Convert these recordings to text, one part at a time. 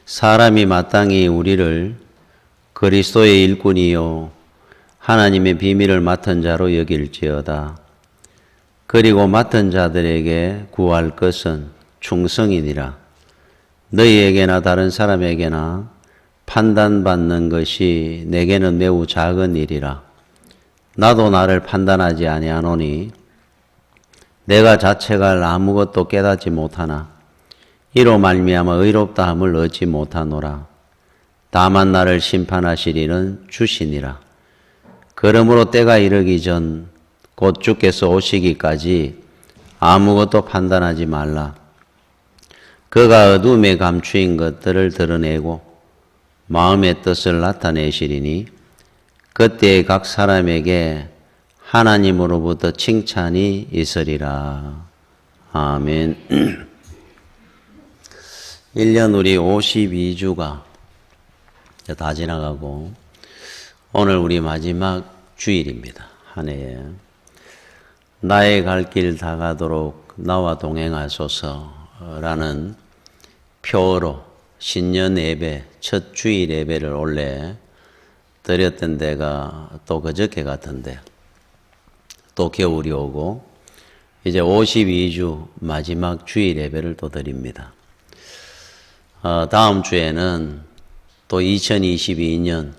사람이 마땅히 우리를 그리스도의 일꾼이요 하나님의 비밀을 맡은 자로 여길지어다. 그리고 맡은 자들에게 구할 것은 충성이니라. 너희에게나 다른 사람에게나 판단받는 것이 내게는 매우 작은 일이라. 나도 나를 판단하지 아니하노니 내가 자책할 아무것도 깨닫지 못하나 이로 말미암아 의롭다함을 얻지 못하노라. 다만 나를 심판하실 이는 주시니라. 그러므로 때가 이르기 전 곧 주께서 오시기까지 아무것도 판단하지 말라. 그가 어둠에 감추인 것들을 드러내고 마음의 뜻을 나타내시리니 그때에 각 사람에게 하나님으로부터 칭찬이 있으리라. 아멘. 1년 우리 52주가 다 지나가고 오늘 우리 마지막 주일입니다. 한 해에. 나의 갈 길 다 가도록 나와 동행하소서라는 표어로 신년 예배, 첫 주일 예배를 원래 드렸던 데가 또 그저께 같은데 또 겨울이 오고 이제 52주 마지막 주일 예배를 또 드립니다. 다음 주에는 또 2022년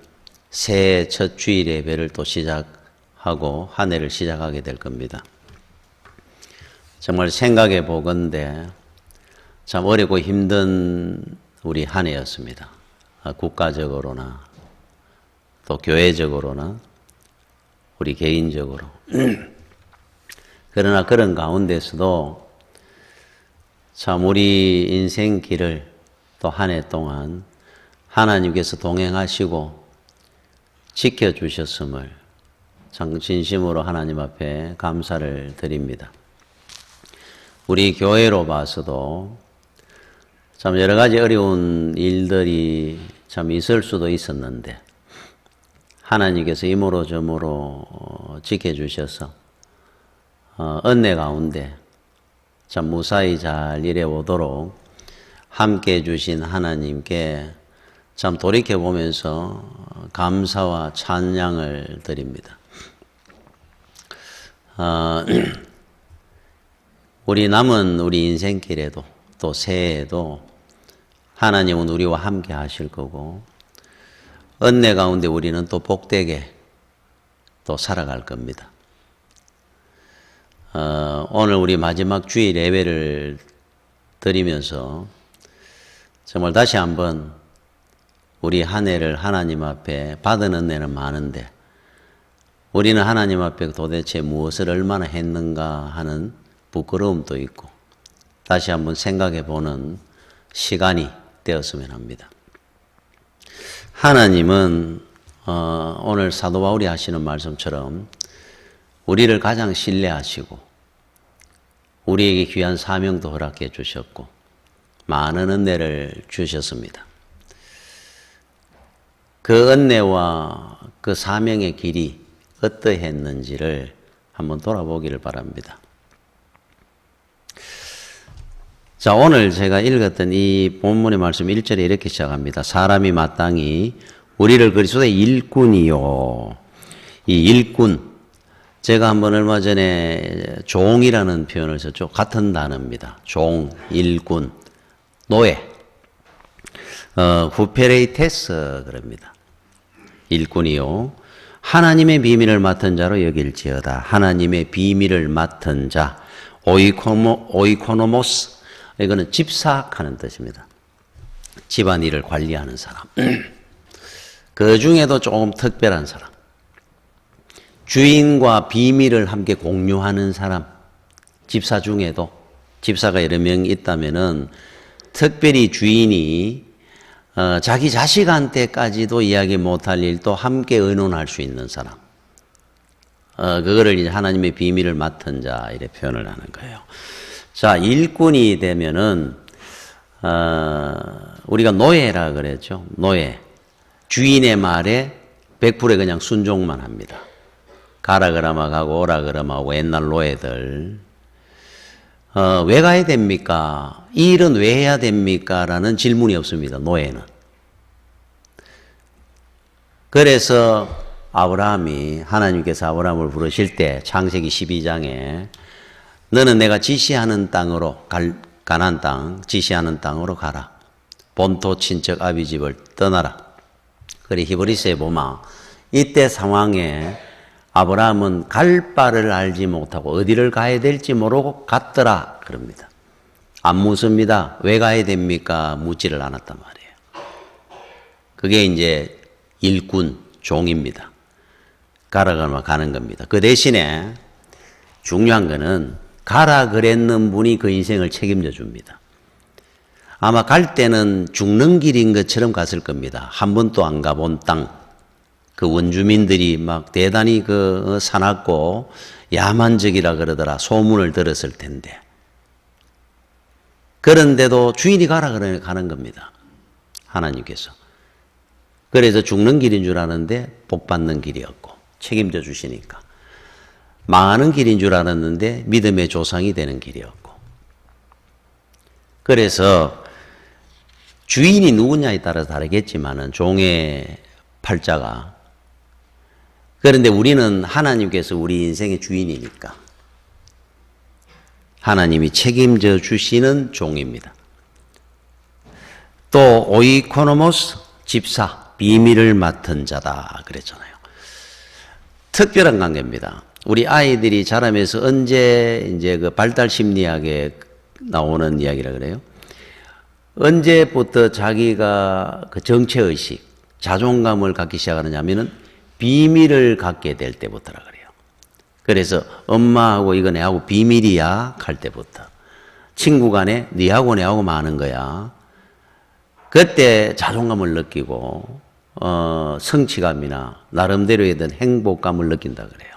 새해 첫 주일 예배를 또 시작하고 한 해를 시작하게 될 겁니다. 정말 생각해 보건대 참 어렵고 힘든 우리 한 해였습니다. 국가적으로나 또 교회적으로나 우리 개인적으로. 그러나 그런 가운데서도 참 우리 인생 길을 또 한 해 동안 하나님께서 동행하시고 지켜주셨음을 참 진심으로 하나님 앞에 감사를 드립니다. 우리 교회로 봐서도 참 여러 가지 어려운 일들이 참 있을 수도 있었는데 하나님께서 이모로 저모로 지켜주셔서 은혜 가운데 참 무사히 잘 이래오도록 함께 해주신 하나님께 참 돌이켜보면서 감사와 찬양을 드립니다. 우리 남은 우리 인생길에도 또 새해에도 하나님은 우리와 함께 하실 거고 은혜 가운데 우리는 또 복되게 또 살아갈 겁니다. 오늘 우리 마지막 주일 예배를 드리면서 정말 다시 한번 우리 한 해를 하나님 앞에 받은 은혜는 많은데 우리는 하나님 앞에 도대체 무엇을 얼마나 했는가 하는 부끄러움도 있고 다시 한번 생각해 보는 시간이 되었으면 합니다. 하나님은 오늘 사도 바울이 하시는 말씀처럼 우리를 가장 신뢰하시고 우리에게 귀한 사명도 허락해 주셨고 많은 은혜를 주셨습니다. 그 은혜와 그 사명의 길이 어떠했는지를 한번 돌아보기를 바랍니다. 자, 오늘 제가 읽었던 이 본문의 말씀 1절에 이렇게 시작합니다. 사람이 마땅히 우리를 그리스도의 일꾼이요. 이 일꾼, 제가 한번 얼마 전에 종이라는 표현을 썼죠. 같은 단어입니다. 종, 일꾼, 노예. 후페레이테스 그럽니다. 일꾼이요. 하나님의 비밀을 맡은 자로 여길지어다. 하나님의 비밀을 맡은 자. 오이코노모스. 이거는 집사하는 뜻입니다. 집안일을 관리하는 사람. 그 중에도 조금 특별한 사람. 주인과 비밀을 함께 공유하는 사람. 집사 중에도 집사가 여러 명 있다면은 특별히 주인이 자기 자식한테까지도 이야기 못할 일도 함께 의논할 수 있는 사람. 그거를 이제 하나님의 비밀을 맡은 자 이렇게 표현을 하는 거예요. 자, 일꾼이 되면은 우리가 노예라 그랬죠. 노예. 주인의 말에 100% 그냥 순종만 합니다. 가라 그러면 가고 오라 그러면 오고 옛날 노예들. 왜 가야 됩니까? 이 일은 왜 해야 됩니까? 라는 질문이 없습니다. 노예는. 그래서 아브라함이 하나님께서 아브라함을 부르실 때 창세기 12장에 너는 내가 지시하는 땅으로 가나안 땅 지시하는 땅으로 가라. 본토 친척 아비 집을 떠나라. 그래 히브리서에 보면 이때 상황에 아브라함은 갈 바를 알지 못하고 어디를 가야 될지 모르고 갔더라 그럽니다. 안 묻습니다. 왜 가야 됩니까? 묻지를 않았단 말이에요. 그게 이제 일꾼, 종입니다. 가라 가는 겁니다. 그 대신에 중요한 거는 가라 그랬는 분이 그 인생을 책임져 줍니다. 아마 갈 때는 죽는 길인 것처럼 갔을 겁니다. 한 번도 안 가본 땅. 그 원주민들이 막 대단히 그 사납고 야만적이라 그러더라. 소문을 들었을 텐데. 그런데도 주인이 가라 그러니 가는 겁니다. 하나님께서. 그래서 죽는 길인 줄 아는데 복 받는 길이었고 책임져 주시니까. 망하는 길인 줄 알았는데 믿음의 조상이 되는 길이었고. 그래서 주인이 누구냐에 따라서 다르겠지만은 종의 팔자가. 그런데 우리는 하나님께서 우리 인생의 주인이니까 하나님이 책임져 주시는 종입니다. 또 오이코노모스 집사 비밀을 맡은 자다 그랬잖아요. 특별한 관계입니다. 우리 아이들이 자라면서 언제 이제 그 발달 심리학에 나오는 이야기라 그래요. 언제부터 자기가 그 정체의식, 자존감을 갖기 시작하느냐면은 비밀을 갖게 될 때부터라 그래요. 그래서 엄마하고 이거 내하고 비밀이야 할 때부터. 친구 간에 니하고 내하고 많은 거야. 그때 자존감을 느끼고 성취감이나 나름대로의 어떤 행복감을 느낀다 그래요.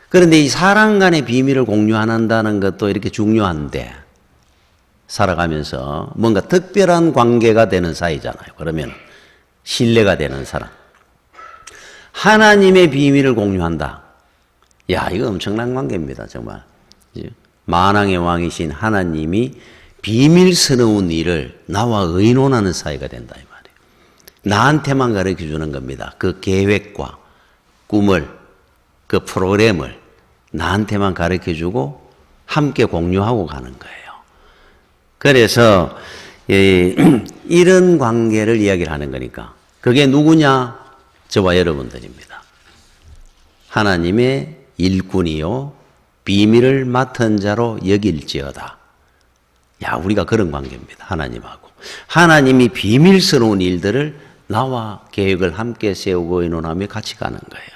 그런데 이 사람 간의 비밀을 공유 안 한다는 것도 이렇게 중요한데 살아가면서 뭔가 특별한 관계가 되는 사이잖아요. 그러면 신뢰가 되는 사람. 하나님의 비밀을 공유한다. 야, 이거 엄청난 관계입니다. 정말. 만왕의 왕이신 하나님이 비밀스러운 일을 나와 의논하는 사이가 된다 이 말이에요. 나한테만 가르쳐주는 겁니다. 그 계획과 꿈을, 그 프로그램을 나한테만 가르쳐주고 함께 공유하고 가는 거예요. 그래서 이런 관계를 이야기를 하는 거니까 그게 누구냐? 저와 여러분들입니다. 하나님의 일꾼이요 비밀을 맡은 자로 여길지어다. 야, 우리가 그런 관계입니다. 하나님하고. 하나님이 비밀스러운 일들을 나와 계획을 함께 세우고 의논하며 같이 가는 거예요.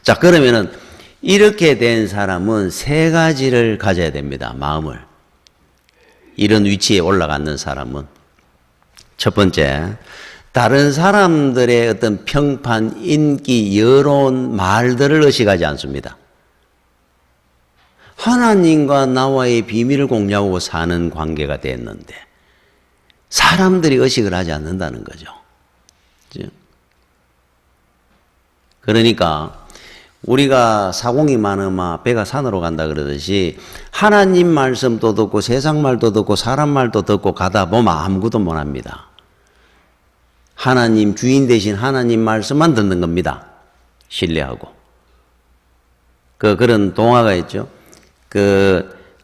자, 그러면은 이렇게 된 사람은 세 가지를 가져야 됩니다. 마음을. 이런 위치에 올라가는 사람은 첫 번째, 다른 사람들의 어떤 평판, 인기, 여론, 말들을 의식하지 않습니다. 하나님과 나와의 비밀을 공유하고 사는 관계가 됐는데 사람들이 의식을 하지 않는다는 거죠. 그러니까 우리가 사공이 많으면 배가 산으로 간다 그러듯이 하나님 말씀도 듣고 세상 말도 듣고 사람 말도 듣고 가다 보면 아무것도 못합니다. 하나님 주인 대신 하나님 말씀만 듣는 겁니다. 신뢰하고. 그런 동화가 있죠.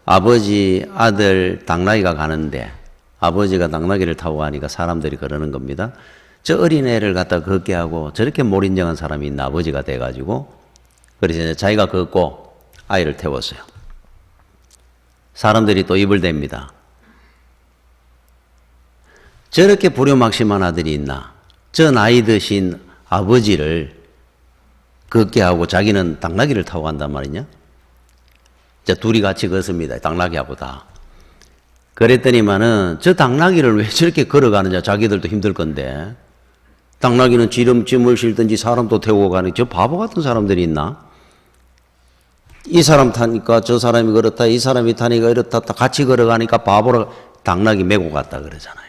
아버지 아들 당나귀가 가는데 아버지가 당나귀를 타고 가니까 사람들이 그러는 겁니다. 저 어린애를 갖다 걷게 하고 저렇게 몰인정한 사람이 있나 아버지가 돼가지고 그래서 자기가 걷고 아이를 태웠어요. 사람들이 또 입을 댑니다. 저렇게 불효막심한 아들이 있나? 저 나이 드신 아버지를 걷게 하고 자기는 당나귀를 타고 간단 말이냐? 자, 둘이 같이 걷습니다. 당나귀하고 다. 그랬더니만은 저 당나귀를 왜 저렇게 걸어가느냐? 자기들도 힘들 건데. 당나귀는 지름짐을 실든지 사람도 태우고 가는 저 바보 같은 사람들이 있나? 이 사람 타니까 저 사람이 그렇다, 이 사람이 타니까 이렇다, 같이 걸어가니까 바보로 당나귀 메고 갔다 그러잖아요.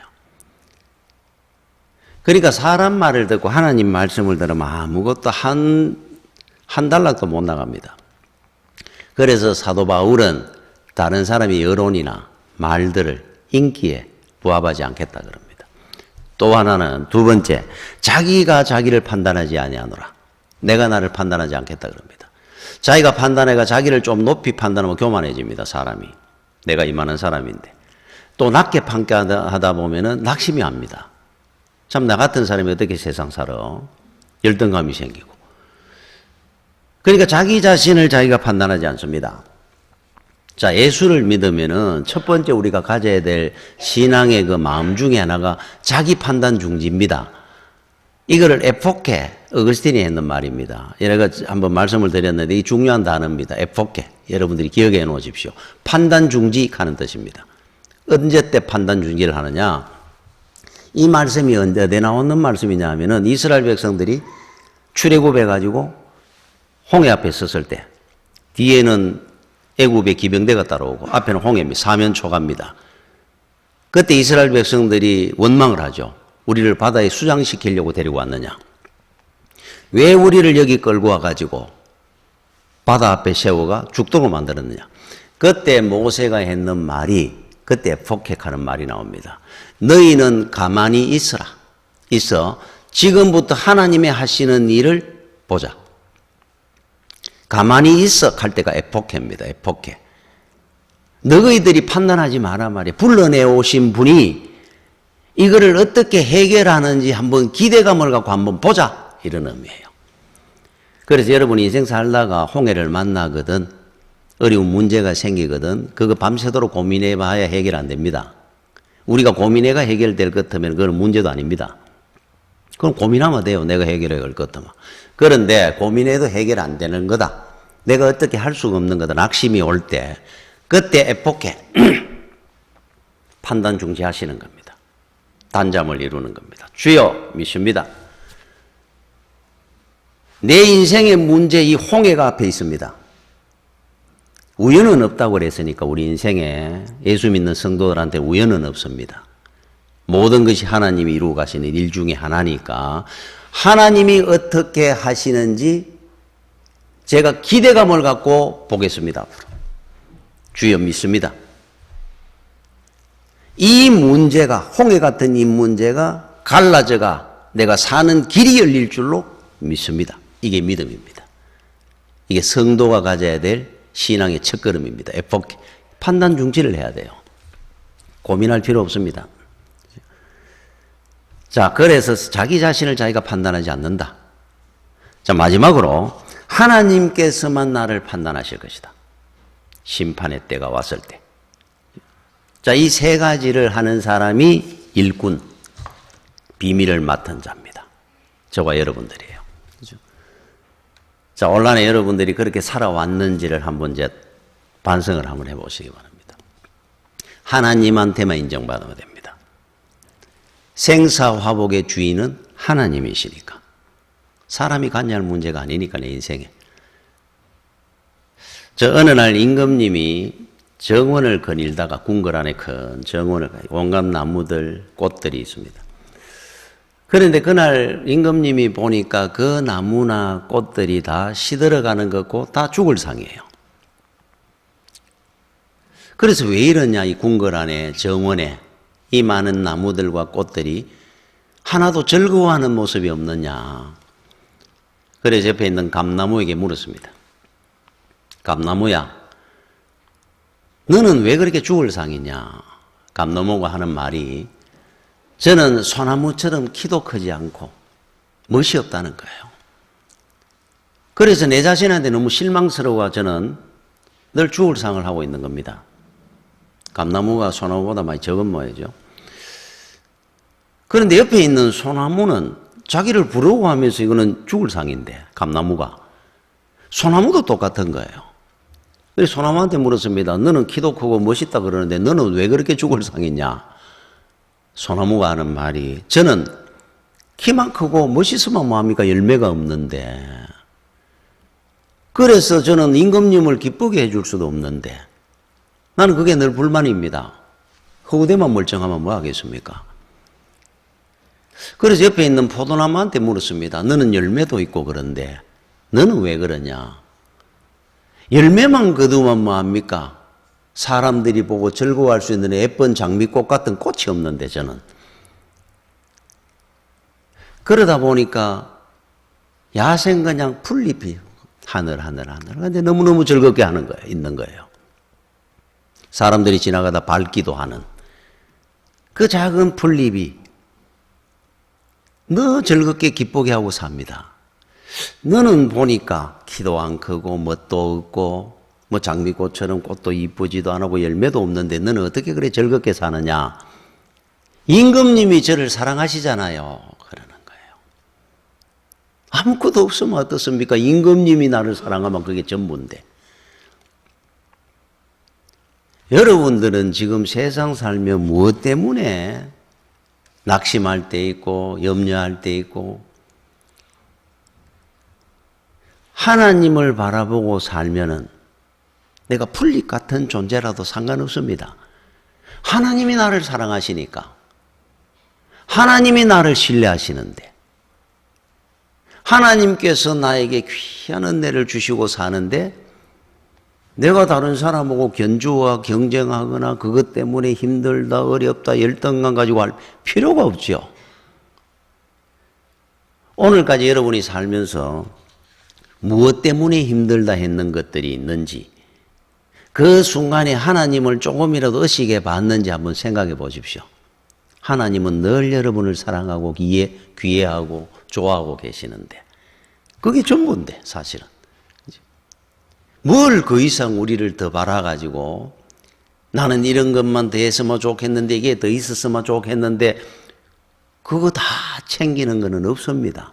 그러니까 사람 말을 듣고 하나님 말씀을 들으면 아무것도 한 달락도 못 나갑니다. 그래서 사도 바울은 다른 사람의 여론이나 말들을 인기에 부합하지 않겠다 그럽니다. 또 하나는 두 번째, 자기가 자기를 판단하지 아니하노라. 내가 나를 판단하지 않겠다 그럽니다. 자기가 판단해가 자기를 좀 높이 판단하면 교만해집니다. 사람이. 내가 이만한 사람인데. 또 낮게 평가하다 보면은 낙심이 합니다. 참 나 같은 사람이 어떻게 세상 살아? 열등감이 생기고. 그러니까 자기 자신을 자기가 판단하지 않습니다. 자, 예수를 믿으면은 첫 번째 우리가 가져야 될 신앙의 그 마음 중에 하나가 자기 판단 중지입니다. 이거를 에포케, 어거스틴이 했는 말입니다. 제가 한번 말씀을 드렸는데 이 중요한 단어입니다. 에포케. 여러분들이 기억해 놓으십시오. 판단 중지하는 뜻입니다. 언제 때 판단 중지를 하느냐? 이 말씀이 어디 나오는 말씀이냐 하면은 이스라엘 백성들이 출애굽해가지고 홍해 앞에 섰을 때 뒤에는 애굽의 기병대가 따라오고 앞에는 홍해입니다. 사면초가입니다. 그때 이스라엘 백성들이 원망을 하죠. 우리를 바다에 수장시키려고 데리고 왔느냐. 왜 우리를 여기 끌고 와가지고 바다 앞에 세워가 죽도록 만들었느냐. 그때 모세가 했는 말이 그때 폭행하는 말이 나옵니다. 너희는 가만히 있어라. 있어. 지금부터 하나님의 하시는 일을 보자. 가만히 있어 할 때가 에포케입니다. 에포케. 너희들이 판단하지 마라 말이야. 불러내 오신 분이 이거를 어떻게 해결하는지 한번 기대감을 갖고 한번 보자. 이런 의미예요. 그래서 여러분이 인생 살다가 홍해를 만나거든, 어려운 문제가 생기거든, 그거 밤새도록 고민해 봐야 해결 안 됩니다. 우리가 고민해가 해결될 것 같으면 그건 문제도 아닙니다. 그럼 고민하면 돼요. 내가 해결해 갈 것 같으면. 그런데 고민해도 해결 안 되는 거다. 내가 어떻게 할 수가 없는 거다. 낙심이 올 때. 그때 에포케. 판단 중지하시는 겁니다. 단잠을 이루는 겁니다. 주여 믿습니다. 내 인생의 문제 이 홍해가 앞에 있습니다. 우연은 없다고 그랬으니까 우리 인생에 예수 믿는 성도들한테 우연은 없습니다. 모든 것이 하나님이 이루어 가시는 일 중에 하나니까 하나님이 어떻게 하시는지 제가 기대감을 갖고 보겠습니다. 앞으로. 주여 믿습니다. 이 문제가, 홍해 같은 이 문제가 갈라져가 내가 사는 길이 열릴 줄로 믿습니다. 이게 믿음입니다. 이게 성도가 가져야 될 신앙의 첫걸음입니다. 에포케. 판단 중지를 해야 돼요. 고민할 필요 없습니다. 자, 그래서 자기 자신을 자기가 판단하지 않는다. 자, 마지막으로 하나님께서만 나를 판단하실 것이다. 심판의 때가 왔을 때. 자, 이 세 가지를 하는 사람이 일꾼, 비밀을 맡은 자입니다. 저와 여러분들이에요. 그죠? 자, 온란에 여러분들이 그렇게 살아왔는지를 한번 이제 반성을 한번 해보시기 바랍니다. 하나님한테만 인정받으면 됩니다. 생사화복의 주인은 하나님이시니까. 사람이 관여할 문제가 아니니까 내 인생에. 저 어느 날 임금님이 정원을 거닐다가 궁궐 안에 큰 정원을 온갖 나무들, 꽃들이 있습니다. 그런데 그날 임금님이 보니까 그 나무나 꽃들이 다 시들어가는 거고 다 죽을 상이에요. 그래서 왜 이러냐, 이 궁궐 안에 정원에 이 많은 나무들과 꽃들이 하나도 즐거워하는 모습이 없느냐. 그래서 옆에 있는 감나무에게 물었습니다. 감나무야, 너는 왜 그렇게 죽을 상이냐? 감나무가 하는 말이, 저는 소나무처럼 키도 크지 않고 멋이 없다는 거예요. 그래서 내 자신한테 너무 실망스러워 저는 늘 죽을 상을 하고 있는 겁니다. 감나무가 소나무보다 많이 적은 모양이죠. 그런데 옆에 있는 소나무는 자기를 부러워하면서 이거는 죽을 상인데, 감나무가. 소나무도 똑같은 거예요. 그래서 소나무한테 물었습니다. 너는 키도 크고 멋있다 그러는데 너는 왜 그렇게 죽을 상이냐? 소나무가 하는 말이, 저는 키만 크고 멋있으면 뭐합니까? 열매가 없는데. 그래서 저는 임금님을 기쁘게 해줄 수도 없는데. 나는 그게 늘 불만입니다. 허우대만 멀쩡하면 뭐 하겠습니까? 그래서 옆에 있는 포도나무한테 물었습니다. 너는 열매도 있고 그런데 너는 왜 그러냐? 열매만 거두면 뭐합니까? 사람들이 보고 즐거워할 수 있는 예쁜 장미꽃 같은 꽃이 없는데 저는. 그러다 보니까 야생 그냥 풀잎이 하늘. 근데 너무너무 즐겁게 하는 거예요. 있는 거예요. 사람들이 지나가다 밟기도 하는 그 작은 풀잎이 너 즐겁게 기쁘게 하고 삽니다. 너는 보니까 키도 안 크고 멋도 없고 뭐 장미꽃처럼 꽃도 이쁘지도 않고 열매도 없는데 너는 어떻게 그래 즐겁게 사느냐. 임금님이 저를 사랑하시잖아요. 그러는 거예요. 아무것도 없으면 어떻습니까? 임금님이 나를 사랑하면 그게 전부인데. 여러분들은 지금 세상 살며 무엇 때문에 낙심할 때 있고 염려할 때 있고 하나님을 바라보고 살면은 내가 풀잎 같은 존재라도 상관없습니다. 하나님이 나를 사랑하시니까 하나님이 나를 신뢰하시는데 하나님께서 나에게 귀한 은혜를 주시고 사는데 내가 다른 사람하고 견주와 경쟁하거나 그것 때문에 힘들다, 어렵다, 열등감 가지고 할 필요가 없죠. 오늘까지 여러분이 살면서 무엇 때문에 힘들다 했는 것들이 있는지 그 순간에 하나님을 조금이라도 의식해 봤는지 한번 생각해 보십시오. 하나님은 늘 여러분을 사랑하고 귀해하고 좋아하고 계시는데 그게 전부인데 사실은. 뭘 그 이상 우리를 더 바라가지고 나는 이런 것만 더 했으면 좋겠는데 이게 더 있었으면 좋겠는데 그거 다 챙기는 거는 없습니다.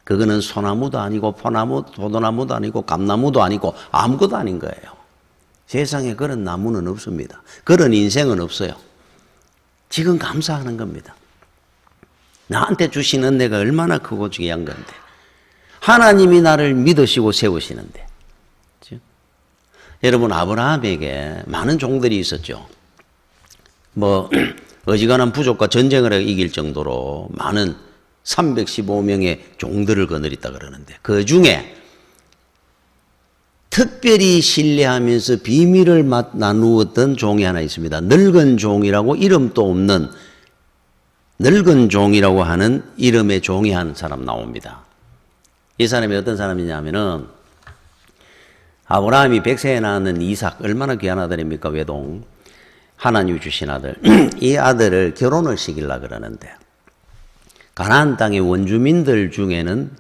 그거는 소나무도 아니고 포도나무도 아니고 감나무도 아니고 아무것도 아닌 거예요. 세상에 그런 나무는 없습니다. 그런 인생은 없어요. 지금 감사하는 겁니다. 나한테 주신 은혜가 얼마나 크고 중요한 건데 하나님이 나를 믿으시고 세우시는데 여러분 아브라함에게 많은 종들이 있었죠. 뭐 어지간한 부족과 전쟁을 이길 정도로 많은 315명의 종들을 거느렸다 그러는데 그 중에 특별히 신뢰하면서 비밀을 나누었던 종이 하나 있습니다. 늙은 종이라고 이름도 없는 늙은 종이라고 하는 이름의 종이 한 사람 나옵니다. 이 사람이 어떤 사람이냐면은 아브라함이 100세에 낳는 이삭 얼마나 귀한 아들입니까? 외동 하나님이 주신 아들 이 아들을 결혼을 시키려고 그러는데 가나안 땅의 원주민들 중에는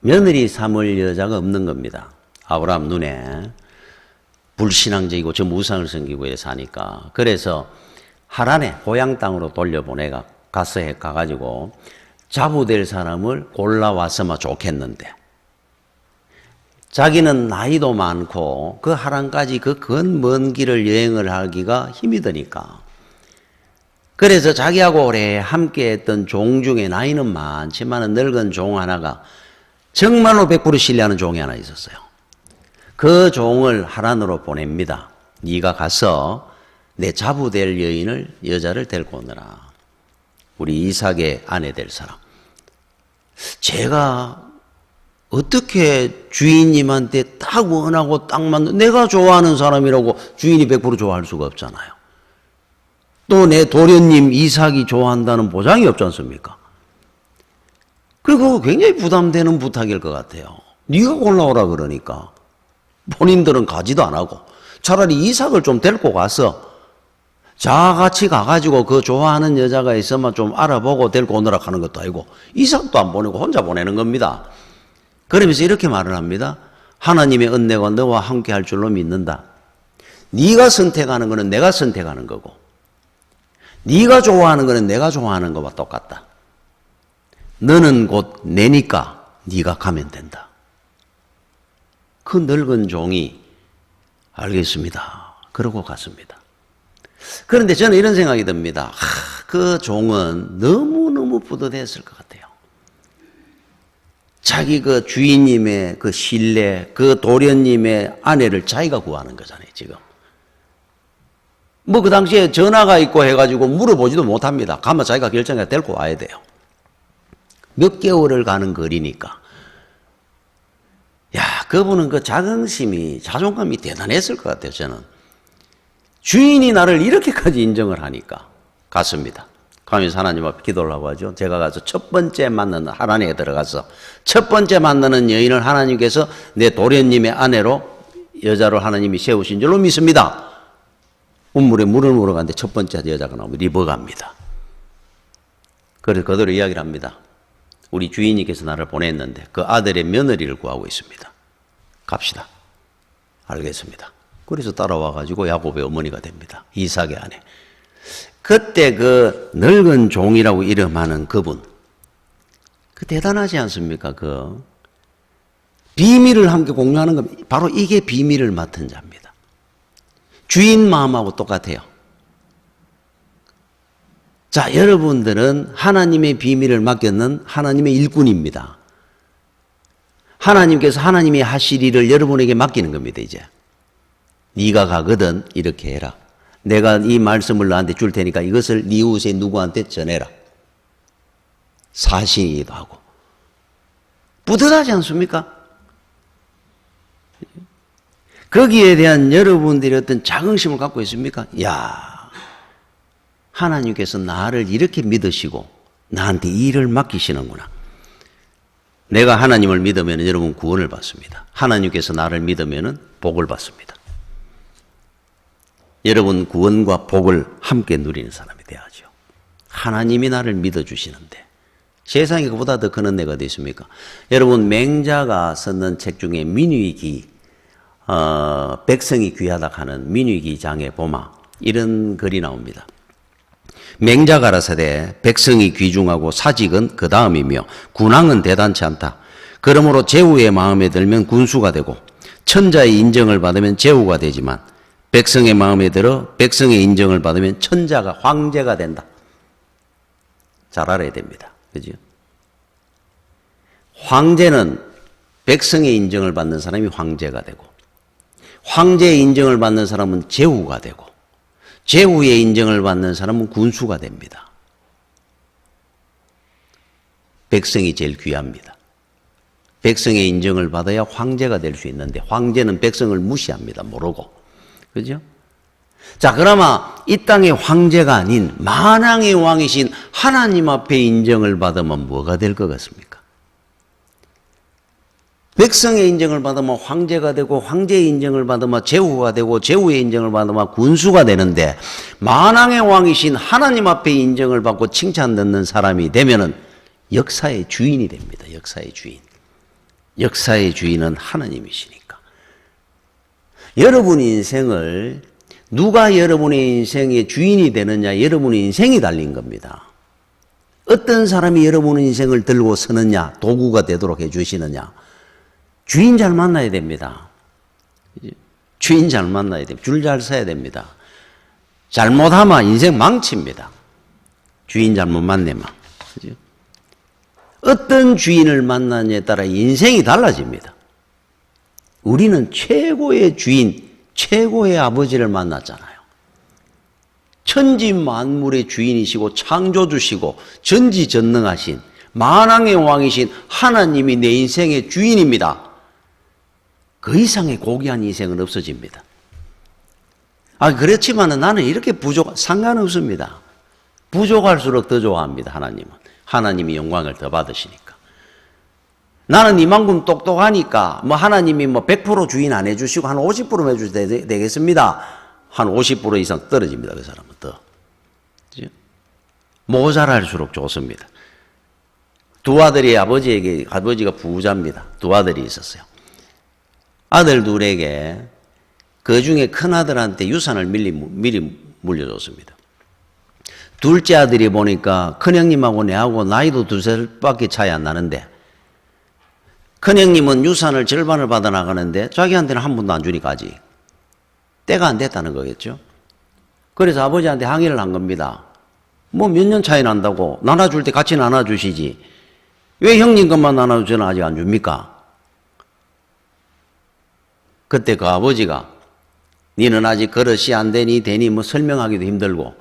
며느리 삼을 여자가 없는 겁니다. 아브라함 눈에 불신앙적이고 전부 우상을 섬기고 사니까 그래서 하란에 고향 땅으로 돌려보내가 가가지고 자부될 사람을 골라왔으면 좋겠는데 자기는 나이도 많고 그 하란까지 그 먼 길을 여행을 하기가 힘이 드니까 그래서 자기하고 오래 함께했던 종 중에 나이는 많지만 늙은 종 하나가 정말로 100% 신뢰하는 종이 하나 있었어요. 그 종을 하란으로 보냅니다. 네가 가서 내 자부될 여자를 데리고 오너라. 우리 이삭의 아내 될 사람. 제가 어떻게 주인님한테 딱 원하고 딱 맞는 내가 좋아하는 사람이라고 주인이 100% 좋아할 수가 없잖아요. 또 내 도련님 이삭이 좋아한다는 보장이 없지 않습니까? 그리고 굉장히 부담되는 부탁일 것 같아요. 네가 골라오라 그러니까 본인들은 가지도 안 하고 차라리 이삭을 좀 데리고 가서 자같이 가가지고 그 좋아하는 여자가 있으면 좀 알아보고 데리고 오느라 하는 것도 아니고 이삭도 안 보내고 혼자 보내는 겁니다. 그러면서 이렇게 말을 합니다. 하나님의 은혜가 너와 함께 할 줄로 믿는다. 네가 선택하는 거는 내가 선택하는 거고 네가 좋아하는 거는 내가 좋아하는 거와 똑같다. 너는 곧 내니까 네가 가면 된다. 그 늙은 종이 알겠습니다. 그러고 갔습니다. 그런데 저는 이런 생각이 듭니다. 그 종은 너무너무 뿌듯했을 것 같아요. 자기 그 주인님의 그 신뢰, 그 도련님의 아내를 자기가 구하는 거잖아요, 지금. 뭐 그 당시에 전화가 있고 해가지고 물어보지도 못합니다. 가면 자기가 결정해서 데리고 와야 돼요. 몇 개월을 가는 거리니까. 야, 그분은 그 자긍심이, 자존감이 대단했을 것 같아요, 저는. 주인이 나를 이렇게까지 인정을 하니까 갔습니다. 가면서 하나님 앞에 기도를 하고 하죠. 제가 가서 첫 번째 만나는 하나님에 들어가서 첫 번째 만나는 여인을 하나님께서 내 도련님의 아내로 여자로 하나님이 세우신 줄로 믿습니다. 운물에 물을 물어 갔는데 첫 번째 여자가 나오면 리버가입니다. 그래서 그대로 이야기를 합니다. 우리 주인님께서 나를 보냈는데 그 아들의 며느리를 구하고 있습니다. 갑시다. 알겠습니다. 그래서 따라와 가지고 야곱의 어머니가 됩니다. 이삭의 아내. 그때 그 늙은 종이라고 이름하는 그분, 그 대단하지 않습니까? 그 비밀을 함께 공유하는 겁니다. 바로 이게 비밀을 맡은 자입니다. 주인 마음하고 똑같아요. 자, 여러분들은 하나님의 비밀을 맡겼는 하나님의 일꾼입니다. 하나님께서 하나님이 하실 일을 여러분에게 맡기는 겁니다. 이제 네가 가거든 이렇게 해라. 내가 이 말씀을 너한테 줄 테니까 이것을 네 이웃의 누구한테 전해라. 사신이기도 하고. 뿌듯하지 않습니까? 거기에 대한 여러분들이 어떤 자긍심을 갖고 있습니까? 야, 하나님께서 나를 이렇게 믿으시고 나한테 이 일을 맡기시는구나. 내가 하나님을 믿으면 여러분 구원을 받습니다. 하나님께서 나를 믿으면 복을 받습니다. 여러분 구원과 복을 함께 누리는 사람이 돼야죠. 하나님이 나를 믿어주시는데 세상에 그보다 더 큰 은혜가 어디 있습니까? 여러분 맹자가 썼는 책 중에 민위기, 백성이 귀하다 하는 민위기 장에 보마 이런 글이 나옵니다. 맹자가 가라사대 백성이 귀중하고 사직은 그 다음이며 군왕은 대단치 않다. 그러므로 제후의 마음에 들면 군수가 되고 천자의 인정을 받으면 제후가 되지만 백성의 마음에 들어 백성의 인정을 받으면 천자가 황제가 된다. 잘 알아야 됩니다. 그죠? 황제는 백성의 인정을 받는 사람이 황제가 되고 황제의 인정을 받는 사람은 제후가 되고 제후의 인정을 받는 사람은 군수가 됩니다. 백성이 제일 귀합니다. 백성의 인정을 받아야 황제가 될 수 있는데 황제는 백성을 무시합니다. 모르고. 그죠? 자, 그러면 이 땅의 황제가 아닌 만왕의 왕이신 하나님 앞에 인정을 받으면 뭐가 될 것 같습니까? 백성의 인정을 받으면 황제가 되고 황제의 인정을 받으면 제후가 되고 제후의 인정을 받으면 군수가 되는데 만왕의 왕이신 하나님 앞에 인정을 받고 칭찬 듣는 사람이 되면은 역사의 주인이 됩니다. 역사의 주인. 역사의 주인은 하나님이시니까. 여러분 인생을 누가 여러분의 인생의 주인이 되느냐 여러분의 인생이 달린 겁니다. 어떤 사람이 여러분의 인생을 들고 서느냐 도구가 되도록 해주시느냐 주인 잘 만나야 됩니다. 주인 잘 만나야 됩니다. 줄 잘 서야 됩니다. 잘못하면 인생 망칩니다. 주인 잘못 만나면. 그죠? 어떤 주인을 만나느냐에 따라 인생이 달라집니다. 우리는 최고의 주인, 최고의 아버지를 만났잖아요. 천지 만물의 주인이시고 창조주시고 전지전능하신 만왕의 왕이신 하나님이 내 인생의 주인입니다. 그 이상의 고귀한 인생은 없어집니다. 그렇지만 나는 이렇게 상관없습니다. 부족할수록 더 좋아합니다. 하나님은. 하나님이 영광을 더 받으시니까. 나는 이만큼 똑똑하니까 하나님이 100% 주인 안 해주시고 한 50% 해주셔도 되겠습니다. 한 50% 이상 떨어집니다. 그 사람은 더. 그죠? 모자랄수록 좋습니다. 두 아들이 아버지가 부자입니다. 두 아들이 있었어요. 아들 둘에게 그 중에 큰 아들한테 유산을 미리 물려줬습니다. 둘째 아들이 보니까 큰형님하고 내하고 나이도 2살밖에 차이 안 나는데 큰형님은 유산을 절반을 받아 나가는데 자기한테는 한 푼도 안 주니까 아직 때가 안 됐다는 거겠죠. 그래서 아버지한테 항의를 한 겁니다. 몇 년 차이 난다고 나눠줄 때 같이 나눠주시지 왜 형님 것만 나눠주지는 아직 안 줍니까? 그때 그 아버지가 니는 아직 그릇이 안 되니 설명하기도 힘들고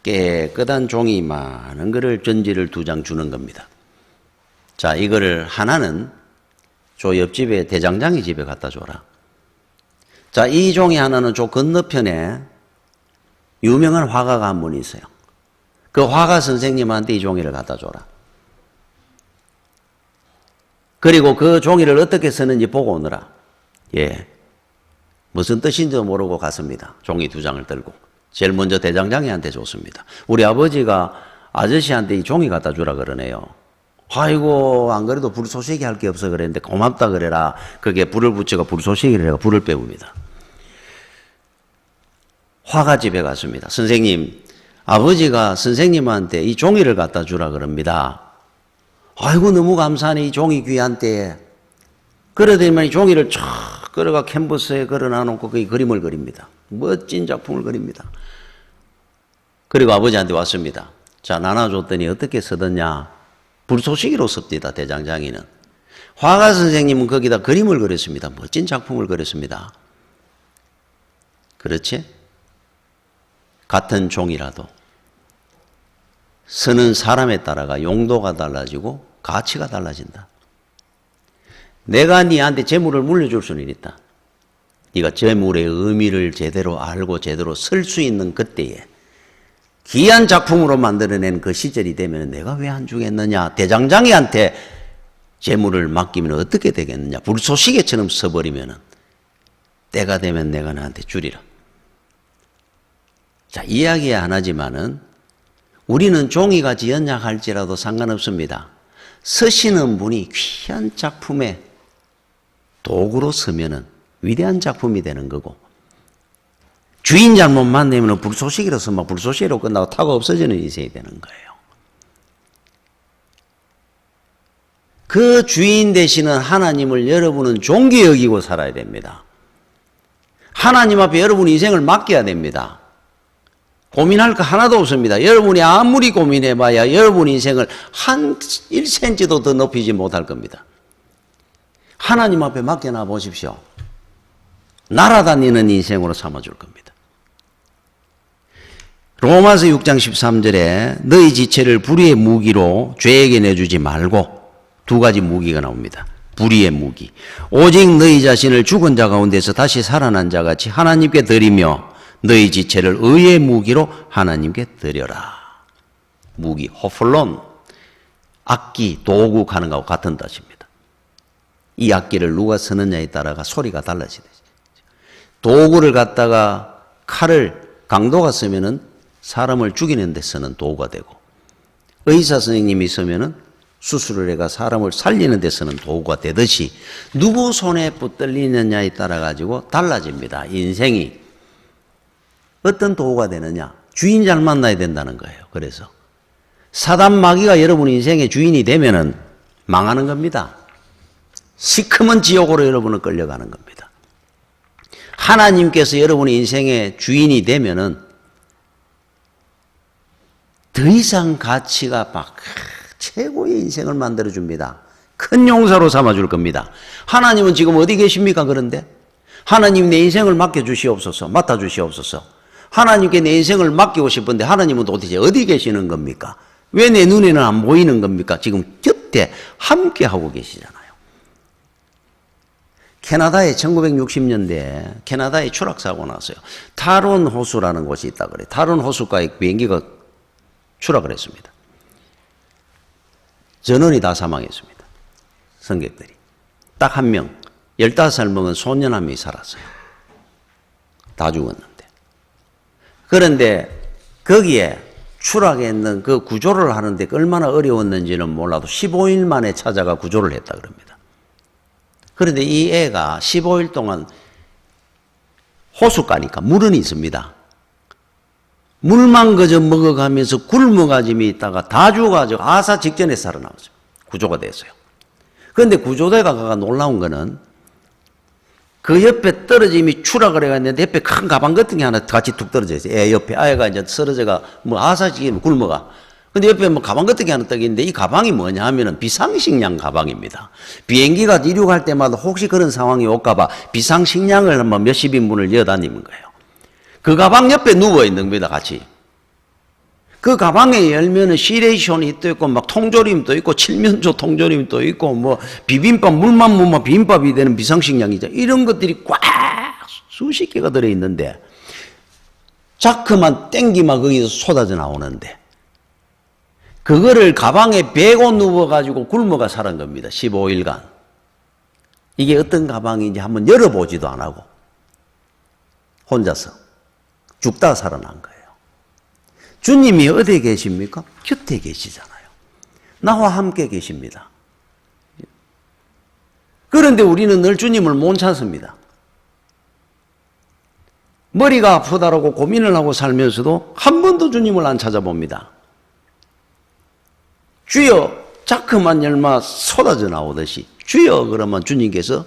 깨끗한 종이 많은 거를 전지를 2장 주는 겁니다. 자, 이거를 하나는 저 옆집에 대장장이 집에 갖다 줘라. 자, 이 종이 하나는 저 건너편에 유명한 화가가 한 분이 있어요. 그 화가 선생님한테 이 종이를 갖다 줘라. 그리고 그 종이를 어떻게 쓰는지 보고 오너라. 예. 무슨 뜻인지도 모르고 갔습니다. 종이 2장을 들고. 제일 먼저 대장장이한테 줬습니다. 우리 아버지가 아저씨한테 이 종이 갖다 주라 그러네요. 아이고, 안 그래도 불쏘시개 할 게 없어 그랬는데 고맙다 그래라. 그게 불을 붙여가 불쏘시개를 해가 불을 빼웁니다. 화가집에 갔습니다. 선생님, 아버지가 선생님한테 이 종이를 갖다 주라 그럽니다. 아이고, 너무 감사하네. 이 종이 귀한 때에. 그러더니만 이 종이를 쫙 끌어가 캔버스에 걸어놔 놓고 그 그림을 그립니다. 멋진 작품을 그립니다. 그리고 아버지한테 왔습니다. 자, 나눠줬더니 어떻게 쓰더냐. 불쏘시개로 씁니다. 대장장이는. 화가 선생님은 거기다 그림을 그렸습니다. 멋진 작품을 그렸습니다. 그렇지? 같은 종이라도 쓰는 사람에 따라가 용도가 달라지고 가치가 달라진다. 내가 네한테 재물을 물려줄 수는 있다. 네가 재물의 의미를 제대로 알고 제대로 쓸 수 있는 그때에 귀한 작품으로 만들어낸 그 시절이 되면 내가 왜 안 주겠느냐. 대장장이한테 재물을 맡기면 어떻게 되겠느냐. 불쏘시개처럼 써버리면 때가 되면 내가 너한테 주리라. 자, 이야기 안 하지만은 우리는 종이같이 연약할지라도 상관없습니다. 쓰시는 분이 귀한 작품에 도구로 쓰면은 위대한 작품이 되는 거고, 주인 잘못 만나면 불쏘시개로 쓰면 불쏘시개로 끝나고 타고 없어지는 인생이 되는 거예요. 그 주인 되시는 하나님을 여러분은 존귀 여기고 살아야 됩니다. 하나님 앞에 여러분 인생을 맡겨야 됩니다. 고민할 거 하나도 없습니다. 여러분이 아무리 고민해봐야 여러분 인생을 한 1cm도 더 높이지 못할 겁니다. 하나님 앞에 맡겨놔 보십시오. 날아다니는 인생으로 삼아줄 겁니다. 로마서 6장 13절에 너희 지체를 불의의 무기로 죄에게 내주지 말고, 2가지 무기가 나옵니다. 불의의 무기. 오직 너희 자신을 죽은 자 가운데서 다시 살아난 자 같이 하나님께 드리며 너희 지체를 의의 무기로 하나님께 드려라. 무기, 호플론, 악기, 도구 하는 것과 같은 뜻입니다. 이 악기를 누가 쓰느냐에 따라가 소리가 달라지죠. 도구를 갖다가 칼을 강도가 쓰면은 사람을 죽이는 데 쓰는 도구가 되고, 의사 선생님이 쓰면은 수술을 해가 사람을 살리는 데 쓰는 도구가 되듯이 누구 손에 붙들리느냐에 따라 가지고 달라집니다. 인생이 어떤 도구가 되느냐, 주인 잘 만나야 된다는 거예요. 그래서 사단 마귀가 여러분 인생의 주인이 되면은 망하는 겁니다. 시커먼 지옥으로 여러분은 끌려가는 겁니다. 하나님께서 여러분의 인생의 주인이 되면은 더 이상 가치가 막 최고의 인생을 만들어줍니다. 큰 용사로 삼아줄 겁니다. 하나님은 지금 어디 계십니까? 그런데 하나님 내 인생을 맡겨주시옵소서. 맡아주시옵소서. 하나님께 내 인생을 맡기고 싶은데 하나님은 도대체 어디 계시는 겁니까? 왜 내 눈에는 안 보이는 겁니까? 지금 곁에 함께 하고 계시잖아요. 캐나다에 1960년대에 캐나다에 추락사고 났어요. 타론 호수라는 곳이 있다 그래요. 타론 호수가에 비행기가 추락을 했습니다. 전원이 다 사망했습니다. 승객들이. 딱 한 명, 15살 먹은 소년 한 명이 살았어요. 다 죽었는데. 그런데 거기에 추락했는 그 구조를 하는데 얼마나 어려웠는지는 몰라도 15일 만에 찾아가 구조를 했다 그럽니다. 그런데 이 애가 15일 동안 호숫가니까 물은 있습니다. 물만 그저 먹어가면서 굶어가짐이 있다가 다 죽어가지고 아사 직전에 살아나왔어요. 구조가 됐어요. 그런데 구조대가 놀라운 거는 그 옆에 떨어짐이 추락을 해갔는데 옆에 큰 가방 같은 게 하나 같이 툭 떨어져 있어요. 애 옆에 아이가 이제 쓰러져가 뭐 아사 직전에 굶어가. 근데 옆에 뭐 가방 같은 게 하나 떠 있는데 이 가방이 뭐냐 하면은 비상식량 가방입니다. 비행기가 이륙할 때마다 혹시 그런 상황이 올까봐 비상식량을 한번 몇십 인분을 이어다니는 거예요. 그 가방 옆에 누워있는 겁니다, 같이. 그 가방에 열면은 시레이션이 또 있고, 막 통조림도 있고, 칠면조 통조림도 있고, 뭐, 비빔밥, 물만 먹으면 비빔밥이 되는 비상식량이죠. 이런 것들이 꽉 수십 개가 들어있는데, 자크만 땡기만 거기서 쏟아져 나오는데 그거를 가방에 베고 누워가지고 굶어가 살은 겁니다. 15일간. 이게 어떤 가방인지 한번 열어보지도 안 하고 혼자서 죽다 살아난 거예요. 주님이 어디에 계십니까? 곁에 계시잖아요. 나와 함께 계십니다. 그런데 우리는 늘 주님을 못 찾습니다. 머리가 아프다라고 고민을 하고 살면서도 한 번도 주님을 안 찾아봅니다. 주여, 자크만 열마 쏟아져 나오듯이 주여 그러면 주님께서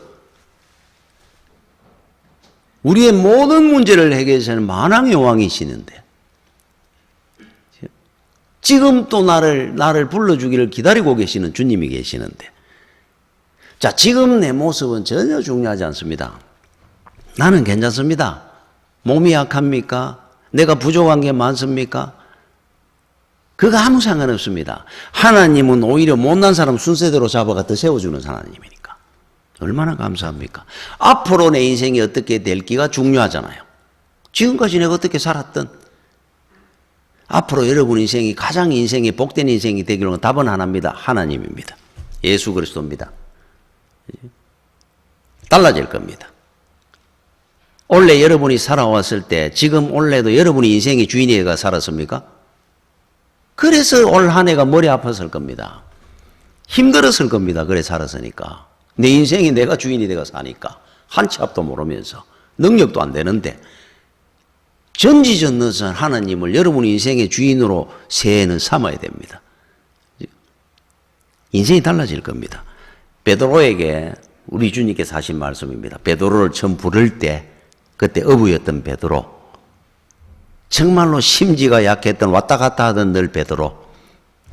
우리의 모든 문제를 해결하시는 만왕의 왕이시는데 지금 또 나를 불러주기를 기다리고 계시는 주님이 계시는데 자, 지금 내 모습은 전혀 중요하지 않습니다. 나는 괜찮습니다. 몸이 약합니까? 내가 부족한 게 많습니까? 그거 아무 상관없습니다. 하나님은 오히려 못난 사람 순서대로 잡아가 더 세워주는 하나님이니까. 얼마나 감사합니까? 앞으로 내 인생이 어떻게 될기가 중요하잖아요. 지금까지 내가 어떻게 살았든 앞으로 여러분 인생이 가장 인생이 복된 인생이 되기로는 답은 하나입니다. 하나님입니다. 예수 그리스도입니다. 달라질 겁니다. 원래 여러분이 살아왔을 때 지금 원래도 여러분이 인생의 주인이가 살았습니까? 그래서 올 한 해가 머리 아팠을 겁니다. 힘들었을 겁니다. 그래 살았으니까. 내 인생이 내가 주인이 되어 사니까 한 치 앞도 모르면서 능력도 안 되는데 전지전능하신 하나님을 여러분 인생의 주인으로 새해는 삼아야 됩니다. 인생이 달라질 겁니다. 베드로에게 우리 주님께서 하신 말씀입니다. 베드로를 처음 부를 때 그때 어부였던 베드로, 정말로 심지가 약했던 왔다 갔다 하던 늘 베드로.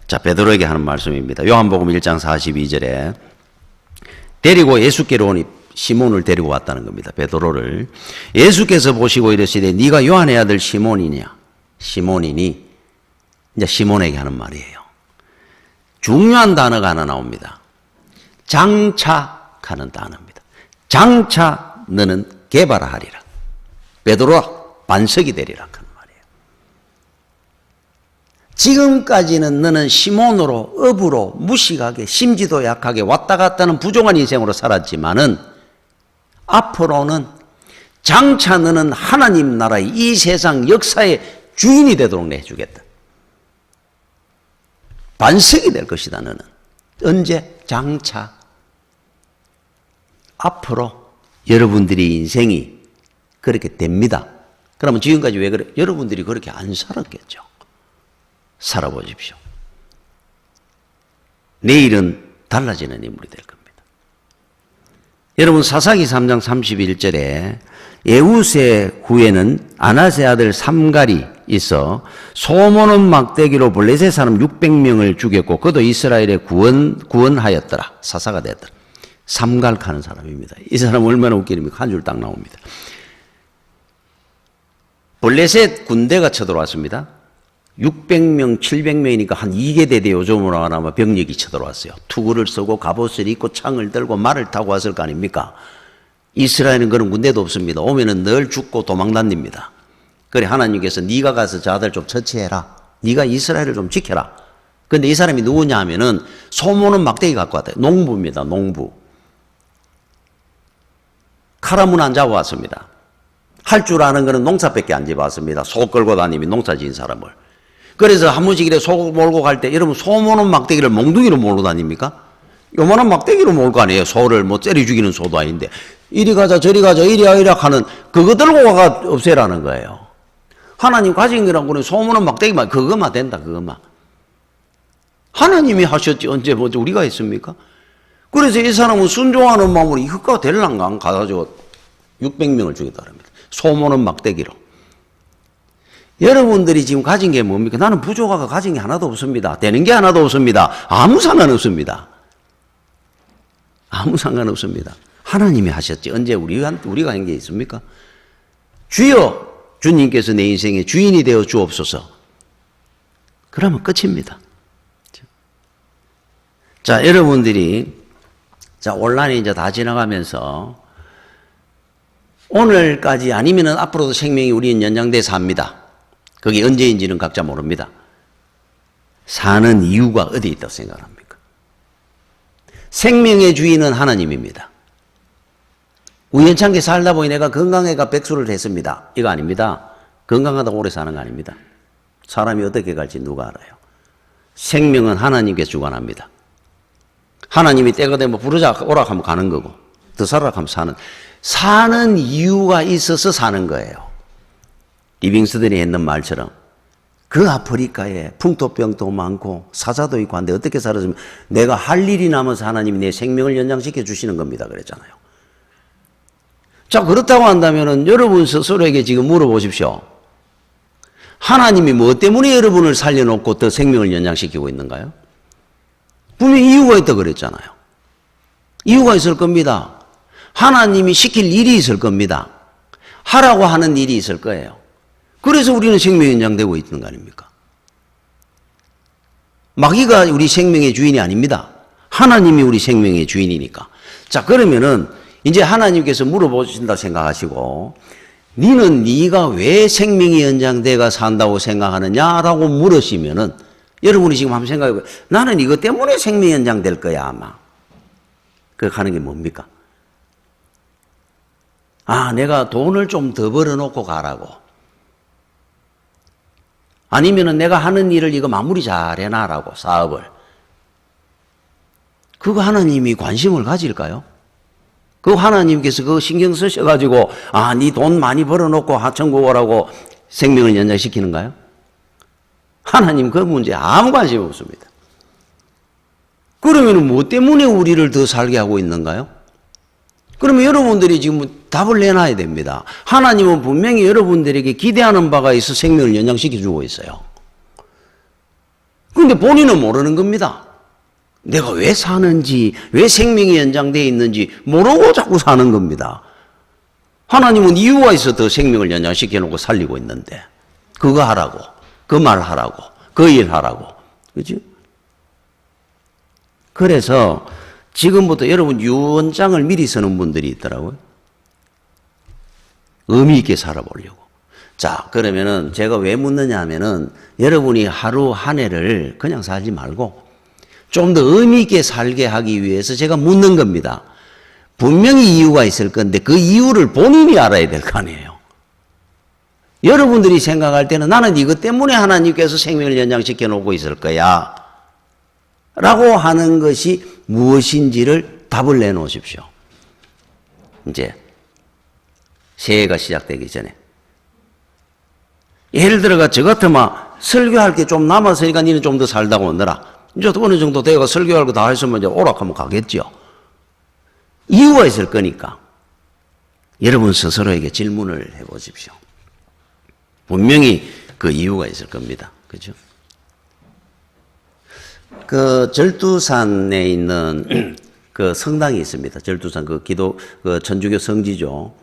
자, 베드로에게 하는 말씀입니다. 요한복음 1장 42절에 데리고 예수께로 오니 시몬을 데리고 왔다는 겁니다. 베드로를. 예수께서 보시고 이르시되 네가 요한의 아들 시몬이냐? 시몬이니? 이제 시몬에게 하는 말이에요. 중요한 단어가 하나 나옵니다. 장차하는 단어입니다. 장차 너는 개발하리라. 베드로라 반석이 되리라 하는 말이에요. 지금까지는 너는 시몬으로 업으로 무식하게 심지도 약하게 왔다 갔다 하는 부족한 인생으로 살았지만은 앞으로는 장차 너는 하나님 나라의 이 세상 역사의 주인이 되도록 내주겠다. 반석이 될 것이다 너는. 언제? 장차. 앞으로 여러분들의 인생이 그렇게 됩니다. 그러면 지금까지 왜 그래? 여러분들이 그렇게 안 살았겠죠. 살아보십시오. 내일은 달라지는 인물이 될 겁니다. 여러분 사사기 3장 31절에 예후세 후에는 아나세 아들 삼갈이 있어 소모는 막대기로 블레셋 사람 600명을 죽였고 그도 이스라엘에 구원하였더라. 사사가 됐더라. 삼갈하는 사람입니다. 이 사람 얼마나 웃기니까 한 줄 딱 나옵니다. 블레셋 군대가 쳐들어왔습니다. 600명, 700명이니까 한 2개 요즘으로 아마 병력이 쳐들어왔어요. 투구를 쓰고 갑옷을 입고 창을 들고 말을 타고 왔을 거 아닙니까? 이스라엘은 그런 군대도 없습니다. 오면은 늘 죽고 도망다닙니다. 그래 하나님께서 네가 가서 저들 좀 처치해라. 네가 이스라엘을 좀 지켜라. 근데 이 사람이 누구냐 하면은 소모는 막대기 갖고 왔대요. 농부입니다. 농부. 칼아문 안 잡아왔습니다. 할 줄 아는 거는 농사밖에 안 잡아왔습니다. 소 끌고 다니면 농사 지은 사람을. 그래서 한 번씩 이래 소 몰고 갈 때 여러분 소 모는 막대기를 몽둥이로 몰고 다닙니까? 요만한 막대기로 몰고 거 아니에요. 소를 뭐 때려 죽이는 소도 아닌데 이리 가자 저리 가자 이리야 이리야 하는 그거 들고 가가 없애라는 거예요. 하나님 가진 거라고는 소 모는 막대기만 그것만 된다 그것만. 하나님이 하셨지 언제 먼저 우리가 했습니까? 그래서 이 사람은 순종하는 마음으로 이 흑가 될랑가 가가지고 600명을 죽였다 합니다. 소모는 막대기로. 여러분들이 지금 가진 게 뭡니까? 나는 부족하고 가진 게 하나도 없습니다. 되는 게 하나도 없습니다. 아무 상관없습니다. 아무 상관없습니다. 하나님이 하셨지. 언제 우리가 한 게 있습니까? 주여 주님께서 내 인생의 주인이 되어 주옵소서. 그러면 끝입니다. 자, 여러분들이 자, 온라인이 이제 다 지나가면서 오늘까지 아니면은 앞으로도 생명이 우리는 연장돼서 합니다. 그게 언제인지는 각자 모릅니다. 사는 이유가 어디에 있다고 생각합니까? 생명의 주인은 하나님입니다. 우연찮게 살다 보니 내가 건강해가 백수를 했습니다. 이거 아닙니다. 건강하다고 오래 사는 거 아닙니다. 사람이 어떻게 갈지 누가 알아요. 생명은 하나님께서 주관합니다. 하나님이 때가 되면 부르자 오락하면 가는 거고 더 살아라 하면 사는 이유가 있어서 사는 거예요. 리빙스턴이 했는 말처럼 그 아프리카에 풍토병도 많고 사자도 있고 한데 어떻게 살았으면 내가 할 일이 남아서 하나님이 내 생명을 연장시켜 주시는 겁니다. 그랬잖아요. 자, 그렇다고 한다면은 여러분 스스로에게 지금 물어보십시오. 하나님이 뭐 때문에 여러분을 살려놓고 더 생명을 연장시키고 있는가요? 분명히 이유가 있다 그랬잖아요. 이유가 있을 겁니다. 하나님이 시킬 일이 있을 겁니다. 하라고 하는 일이 있을 거예요. 그래서 우리는 생명이 연장되고 있는 거 아닙니까? 마귀가 우리 생명의 주인이 아닙니다. 하나님이 우리 생명의 주인이니까. 자, 그러면은 이제 하나님께서 물어보신다 생각하시고 니는 네가 왜 생명이 연장돼가 산다고 생각하느냐라고 물으시면은 여러분이 지금 한번 생각해보세요. 나는 이것 때문에 생명이 연장될 거야 아마. 그렇게 하는 게 뭡니까? 아, 내가 돈을 좀 더 벌어놓고 가라고. 아니면은 내가 하는 일을 이거 마무리 잘 해놔라고, 사업을. 그거 하나님이 관심을 가질까요? 그 하나님께서 그거 신경 쓰셔가지고, 아, 네 돈 많이 벌어놓고 하천국 오라고 생명을 연장시키는가요? 하나님 그 문제에 아무 관심 없습니다. 그러면 뭐 때문에 우리를 더 살게 하고 있는가요? 그러면 여러분들이 지금 답을 내놔야 됩니다. 하나님은 분명히 여러분들에게 기대하는 바가 있어 생명을 연장시켜주고 있어요. 그런데 본인은 모르는 겁니다. 내가 왜 사는지, 왜 생명이 연장되어 있는지 모르고 자꾸 사는 겁니다. 하나님은 이유가 있어 더 생명을 연장시켜놓고 살리고 있는데 그거 하라고, 그 말 하라고, 그 일 하라고. 그죠? 그래서 지금부터 여러분 유언장을 미리 쓰는 분들이 있더라고요. 의미 있게 살아보려고. 자, 그러면은 제가 왜 묻느냐 하면은 여러분이 하루 한 해를 그냥 살지 말고 좀 더 의미 있게 살게 하기 위해서 제가 묻는 겁니다. 분명히 이유가 있을 건데 그 이유를 본인이 알아야 될 거 아니에요. 여러분들이 생각할 때는 나는 이것 때문에 하나님께서 생명을 연장시켜 놓고 있을 거야 라고 하는 것이 무엇인지를 답을 내놓으십시오. 이제 새해가 시작되기 전에 예를 들어가 저 같으면 설교할 게 좀 남았으니까 니는 좀 더 살다가 오너라. 이제 어느 정도 되고 설교할 거 다 했으면 이제 오락하면 가겠죠. 이유가 있을 거니까 여러분 스스로에게 질문을 해보십시오. 분명히 그 이유가 있을 겁니다. 그죠? 그 절두산에 있는 그 성당이 있습니다. 절두산 그 천주교 성지죠.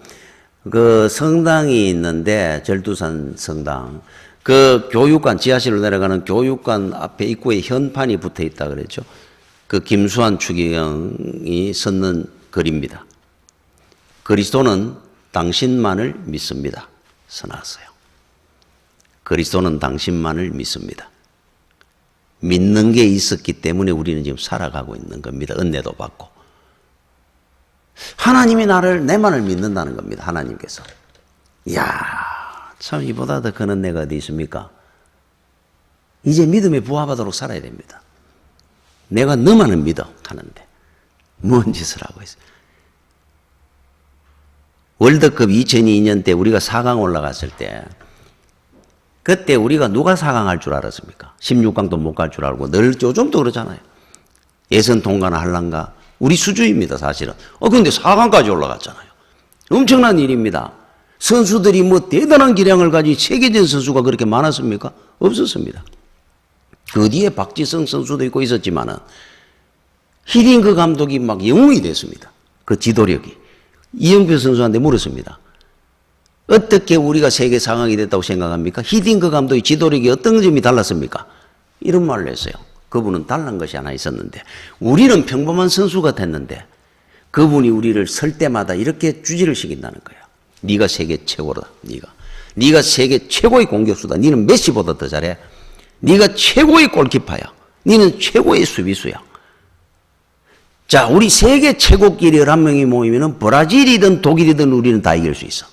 그 성당이 있는데 절두산 성당. 그 교육관, 지하실로 내려가는 교육관 앞에 입구에 현판이 붙어 있다 그랬죠. 그 김수환 추기경이 썼는 글입니다. 그리스도는 당신만을 믿습니다. 써놨어요. 그리스도는 당신만을 믿습니다. 믿는 게 있었기 때문에 우리는 지금 살아가고 있는 겁니다. 은혜도 받고. 하나님이 내만을 믿는다는 겁니다. 하나님께서. 이야, 참 이보다 더 큰 은혜가 어디 있습니까? 이제 믿음에 부합하도록 살아야 됩니다. 내가 너만을 믿어 하는데 뭔 짓을 하고 있어요? 월드컵 2002년 때 우리가 4강 올라갔을 때 그때 우리가 누가 4강 할 줄 알았습니까? 16강도 못 갈 줄 알고 늘 요즘도 그러잖아요. 예선 통과나 할란가 우리 수주입니다 사실은. 근데 4강까지 올라갔잖아요. 엄청난 일입니다. 선수들이 뭐 대단한 기량을 가진 세계적인 선수가 그렇게 많았습니까? 없었습니다. 그 뒤에 박지성 선수도 있고 있었지만은 히딩크 감독이 막 영웅이 됐습니다. 그 지도력이. 이영표 선수한테 물었습니다. 어떻게 우리가 세계 상황이 됐다고 생각합니까? 히딩크 감독의 지도력이 어떤 점이 달랐습니까? 이런 말을 했어요. 그분은 달란 것이 하나 있었는데 우리는 평범한 선수 같았는데 그분이 우리를 설 때마다 이렇게 주지를 시킨다는 거예요. 네가 세계 최고다. 네가. 네가 세계 최고의 공격수다. 너는 메시보다 더 잘해. 네가 최고의 골키퍼야. 너는 최고의 수비수야. 자, 우리 세계 최고끼리 11명이 모이면 브라질이든 독일이든 우리는 다 이길 수 있어.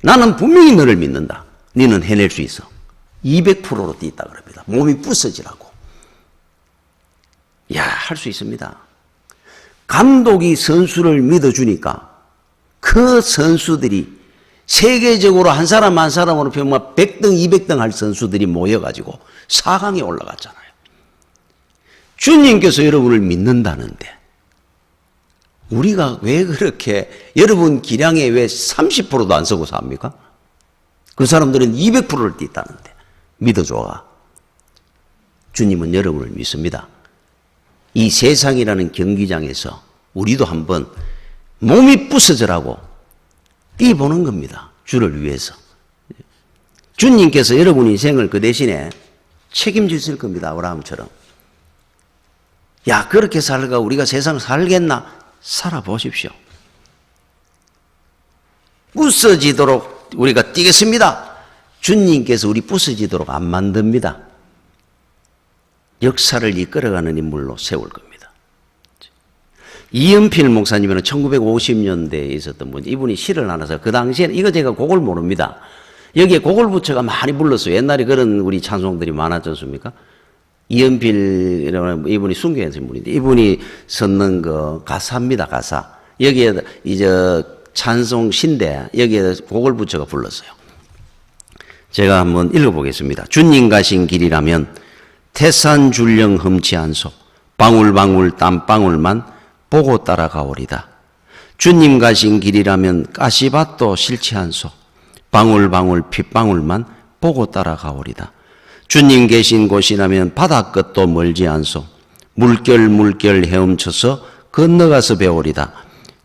나는 분명히 너를 믿는다. 너는 해낼 수 있어. 200%로 뛰었다 그럽니다. 몸이 부서지라고. 야, 할 수 있습니다. 감독이 선수를 믿어주니까 그 선수들이 세계적으로 한 사람 한 사람으로 보면 100등, 200등 할 선수들이 모여가지고 4강에 올라갔잖아요. 주님께서 여러분을 믿는다는데 우리가 왜 그렇게 여러분 기량에 왜 30%도 안 쓰고 삽니까? 그 사람들은 200%를 뛴다는데 믿어줘가. 주님은 여러분을 믿습니다. 이 세상이라는 경기장에서 우리도 한번 몸이 부서져라고 뛰어보는 겁니다. 주를 위해서. 주님께서 여러분 인생을 그 대신에 책임지실 겁니다. 아브라함처럼. 야, 그렇게 살가 우리가 세상 살겠나? 살아보십시오. 부서지도록 우리가 뛰겠습니다. 주님께서 우리 부서지도록 안 만듭니다. 역사를 이끌어가는 인물로 세울 겁니다. 이은필 목사님은 1950년대에 있었던 분, 이분이 시를 나눠서 그 당시에는 이거 제가 곡을 모릅니다. 여기에 곡을 부처가 많이 불렀어요. 옛날에 그런 우리 찬송들이 많았지 않습니까? 이은필이라는 이분이 순교하신 분인데 이분이 썼는 그 가사입니다. 가사. 여기에 이제 찬송 신대 여기에 곡을 부처가 불렀어요. 제가 한번 읽어보겠습니다. 주님 가신 길이라면 태산 줄령 흠치 않소. 방울방울 땀방울만 보고 따라가오리다. 주님 가신 길이라면 가시밭도 싫지 않소. 방울방울 핏방울만 보고 따라가오리다. 주님 계신 곳이라면 바다 끝도 멀지 않소. 물결 헤엄쳐서 건너가서 배우리다.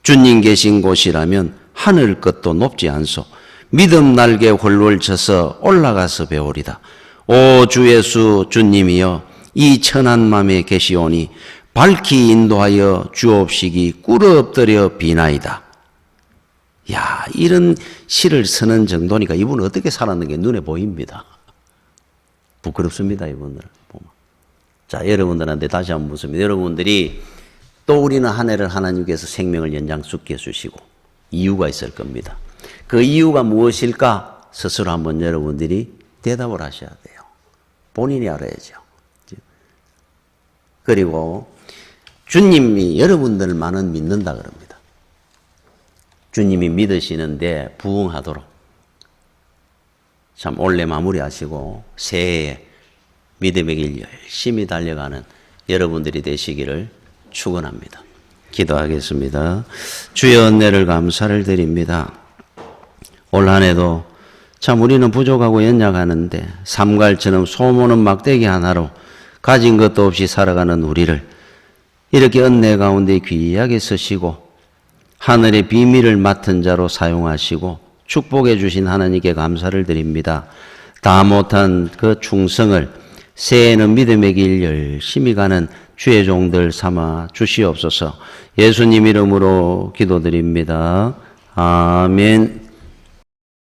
주님 계신 곳이라면 하늘 끝도 높지 않소. 믿음 날개 홀월 쳐서 올라가서 배우리다. 오 주 예수 주님이여 이 천한 맘에 계시오니 밝히 인도하여 주옵시기 꿇어 엎드려 비나이다. 야, 이런 시를 쓰는 정도니까 이분은 어떻게 살았는 게 눈에 보입니다. 부끄럽습니다, 이분들. 자, 여러분들한테 다시 한번 묻습니다. 여러분들이 또 우리는 한 해를 하나님께서 생명을 연장수께 주시고 이유가 있을 겁니다. 그 이유가 무엇일까? 스스로 한번 여러분들이 대답을 하셔야 돼요. 본인이 알아야죠. 그리고 주님이 여러분들만은 믿는다 그럽니다. 주님이 믿으시는데 부응하도록 참 올해 마무리하시고 새해에 믿음의 길 열심히 달려가는 여러분들이 되시기를 축원합니다. 기도하겠습니다. 주의 은혜를 감사를 드립니다. 올 한 해도 참 우리는 부족하고 연약하는데 삼갈처럼 소모는 막대기 하나로 가진 것도 없이 살아가는 우리를 이렇게 은혜 가운데 귀하게 쓰시고 하늘의 비밀을 맡은 자로 사용하시고 축복해 주신 하나님께 감사를 드립니다. 다 못한 그 충성을 새해에는 믿음의 길 열심히 가는 주의 종들 삼아 주시옵소서. 예수님 이름으로 기도드립니다. 아멘.